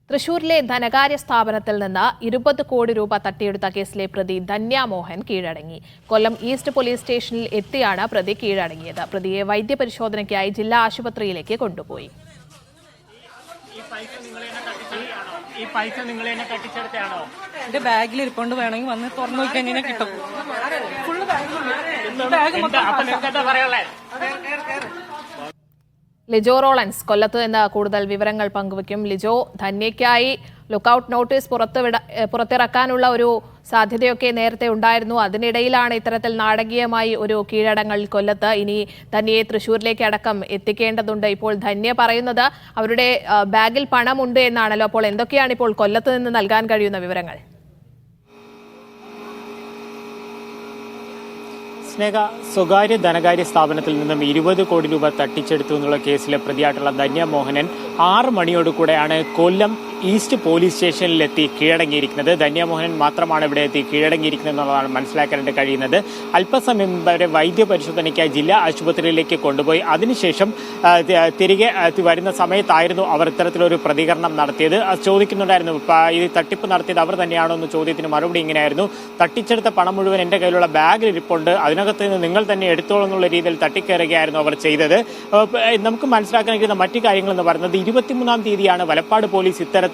തൃശൂരിലെ ധനകാര്യ സ്ഥാപനത്തിൽ നിന്ന് 20 കോടി രൂപ തട്ടിയെടുത്ത കേസിലെ പ്രതി ധന്യ മോഹൻ കീഴടങ്ങി. കൊല്ലം ഈസ്റ്റ് പോലീസ് സ്റ്റേഷനിൽ എത്തിയാണ് പ്രതി കീഴടങ്ങിയത്. പ്രതിയെ വൈദ്യപരിശോധനയ്ക്കായി ജില്ലാ ആശുപത്രിയിലേക്ക് കൊണ്ടുപോയി. എന്റെ ബാഗിൽ ഇരിക്കൊണ്ട് വേണമെങ്കിൽ വന്ന് തുറന്നു നോക്കി എങ്ങനെ കിട്ടും. ലിജോ റോളൻസ് കൊല്ലത്ത് നിന്ന് കൂടുതൽ വിവരങ്ങൾ പങ്കുവയ്ക്കും. ലിജോ, ധന്യയ്ക്കായി ലുക്കൌട്ട് നോട്ടീസ് പുറത്തിറക്കാനുള്ള ഒരു സാധ്യതയൊക്കെ നേരത്തെ ഉണ്ടായിരുന്നു. അതിനിടയിലാണ് ഇത്തരത്തിൽ നാടകീയമായി ഒരു കീഴടങ്ങൽ കൊല്ലത്ത്. ഇനി ധന്യയെ തൃശ്ശൂരിലേക്ക് അടക്കം എത്തിക്കേണ്ടതുണ്ട്. ഇപ്പോൾ ധന്യ പറയുന്നത് അവരുടെ ബാഗിൽ പണമുണ്ട് എന്നാണല്ലോ. അപ്പോൾ എന്തൊക്കെയാണ് ഇപ്പോൾ കൊല്ലത്ത് നിന്ന് നൽകാൻ കഴിയുന്ന വിവരങ്ങൾ? സ്നേഹ, സ്വകാര്യ ധനകാര്യ സ്ഥാപനത്തിൽ നിന്നും 20 കോടി രൂപ തട്ടിച്ചെടുത്തു എന്നുള്ള കേസിലെ പ്രതിയായിട്ടുള്ള ധന്യ മോഹനൻ 6 മണിയോടുകൂടെയാണ് കൊല്ലം ഈസ്റ്റ് പോലീസ് സ്റ്റേഷനിലെത്തി കീഴടങ്ങിയിരിക്കുന്നത്. ധന്യ മോഹനൻ മാത്രമാണ് ഇവിടെ എത്തി കീഴടങ്ങിയിരിക്കുന്നത് എന്നുള്ളതാണ് മനസ്സിലാക്കാനായിട്ട് കഴിയുന്നത്. അല്പസമയം മുമ്പ് അവരെ വൈദ്യപരിശോധനയ്ക്കായി ജില്ലാ ആശുപത്രിയിലേക്ക് കൊണ്ടുപോയി. അതിനുശേഷം തിരികെ വരുന്ന സമയത്തായിരുന്നു അവർ ഇത്തരത്തിലൊരു പ്രതികരണം നടത്തിയത്. ചോദിക്കുന്നുണ്ടായിരുന്നു, ഈ തട്ടിപ്പ് നടത്തിയത് അവർ തന്നെയാണോ എന്ന ചോദ്യത്തിന് മറുപടി ഇങ്ങനെയായിരുന്നു: തട്ടിച്ചെടുത്ത പണം മുഴുവൻ എൻ്റെ കയ്യിലുള്ള ബാഗിൽ ഇരിപ്പുണ്ട്, അതിനകത്ത് നിന്ന് നിങ്ങൾ തന്നെ എടുത്തോളൂ എന്നുള്ള രീതിയിൽ തട്ടിക്കയറുകയായിരുന്നു അവർ ചെയ്തത്. നമുക്ക് മനസ്സിലാക്കാൻ കഴിയുന്ന മറ്റു കാര്യങ്ങൾ എന്ന് പറയുന്നത് 23-ാം തീയതിയാണ് വലപ്പാട് പോലീസ് ഇത്തരത്തിൽ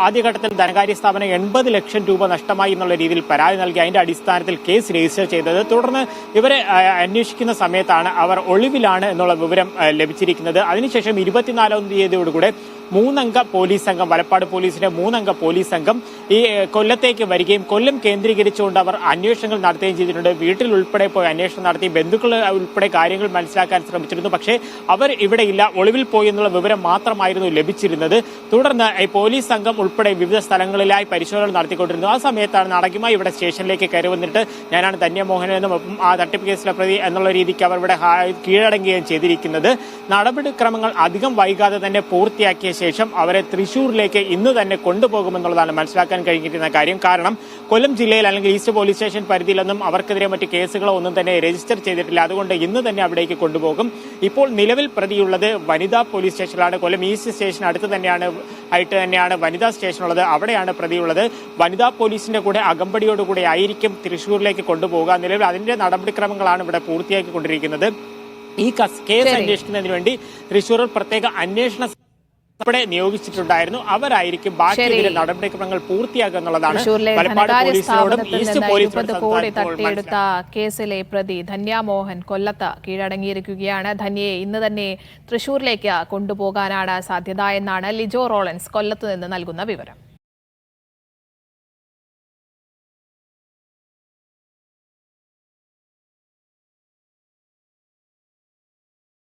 ആദ്യഘട്ടത്തിൽ ധനകാര്യ സ്ഥാപനം 80 ലക്ഷം രൂപ നഷ്ടമായി എന്നുള്ള രീതിയിൽ പരാതി നൽകി അതിന്റെ അടിസ്ഥാനത്തിൽ കേസ് രജിസ്റ്റർ ചെയ്തത്. തുടർന്ന് ഇവരെ അന്വേഷിക്കുന്ന സമയത്താണ് അവർ ഒളിവിലാണ് എന്നുള്ള വിവരം ലഭിച്ചിരിക്കുന്നത്. അതിനുശേഷം 24-ാം തീയതിയോടുകൂടെ 3 അംഗ പോലീസ് സംഘം, വലപ്പാട് പോലീസിന്റെ 3 അംഗ പോലീസ് സംഘം ഈ കൊല്ലത്തേക്ക് വരികയും കൊല്ലം കേന്ദ്രീകരിച്ചുകൊണ്ട് അവർ അന്വേഷണങ്ങൾ നടത്തുകയും ചെയ്തിട്ടുണ്ട്. വീട്ടിൽ ഉൾപ്പെടെ പോയി അന്വേഷണം നടത്തി, ബന്ധുക്കൾ ഉൾപ്പെടെ കാര്യങ്ങൾ മനസ്സിലാക്കാൻ ശ്രമിച്ചിരുന്നു. പക്ഷേ അവർ ഇവിടെയില്ല, ഒളിവിൽ പോയി എന്നുള്ള വിവരം മാത്രമായിരുന്നു ലഭിച്ചിരുന്നത്. തുടർന്ന് ഈ പോലീസ് സംഘം ഉൾപ്പെടെ വിവിധ സ്ഥലങ്ങളിലായി പരിശോധന നടത്തിക്കൊണ്ടിരുന്നു. ആ സമയത്താണ് നാടകമായി ഇവിടെ സ്റ്റേഷനിലേക്ക് കയറി വന്നിട്ട് ഞാനാണ് ധന്യ മോഹൻ എന്നും ആ തട്ടിപ്പ് കേസിലെ പ്രതി എന്നുള്ള രീതിക്ക് അവർ ഇവിടെ കീഴടങ്ങുകയും ചെയ്തിരിക്കുന്നത്. നടപടിക്രമങ്ങൾ അധികം വൈകാതെ തന്നെ പൂർത്തിയാക്കിയ ശേഷം അവരെ തൃശ്ശൂരിലേക്ക് ഇന്ന് തന്നെ കൊണ്ടുപോകുമെന്നുള്ളതാണ് മനസ്സിലാക്കാൻ കഴിഞ്ഞിരിക്കുന്ന കാര്യം. കാരണം കൊല്ലം ജില്ലയിൽ അല്ലെങ്കിൽ ഈസ്റ്റ് പോലീസ് സ്റ്റേഷൻ പരിധിയിലൊന്നും അവർക്കെതിരെ മറ്റ് കേസുകളോ ഒന്നും തന്നെ രജിസ്റ്റർ ചെയ്തിട്ടില്ല. അതുകൊണ്ട് ഇന്ന് തന്നെ അവിടേക്ക് കൊണ്ടുപോകും. ഇപ്പോൾ നിലവിൽ പ്രതിയുള്ളത് വനിതാ പോലീസ് സ്റ്റേഷനിലാണ്. കൊല്ലം ഈസ്റ്റ് സ്റ്റേഷൻ അടുത്ത് തന്നെയാണ് വനിതാ സ്റ്റേഷൻ ഉള്ളത്. അവിടെയാണ് പ്രതിയുള്ളത്. വനിതാ പോലീസിന്റെ കൂടെ അകമ്പടിയോടുകൂടെ ആയിരിക്കും തൃശ്ശൂരിലേക്ക് കൊണ്ടുപോകുക. നിലവിൽ അതിന്റെ നടപടിക്രമങ്ങളാണ് ഇവിടെ പൂർത്തിയാക്കിക്കൊണ്ടിരിക്കുന്നത്. ഈ കേസ് അന്വേഷിക്കുന്നതിന് വേണ്ടി തൃശ്ശൂരിൽ പ്രത്യേക അന്വേഷണ നിയോഗിച്ചിട്ടുണ്ടായിരുന്നു. അവരായിരിക്കും ബാക്കി നടപടിക്രമങ്ങൾ പൂർത്തിയാക്കുക എന്നുള്ളതാണ് വലപ്പാട് പോലീസിനോടും ഈസ്റ്റ് പോലീസിനോടും കോടി തട്ടിയെടുത്ത കേസിലെ പ്രതി ധന്യ മോഹൻ കൊല്ലത്ത് കീഴടങ്ങിയിരിക്കുകയാണ്. ധന്യയെ ഇന്ന് തന്നെ തൃശൂരിലേക്ക് കൊണ്ടുപോകാനാണ് സാധ്യത എന്നാണ് ലിജോ റോളൻസ് കൊല്ലത്ത് നിന്ന് നൽകുന്ന വിവരം.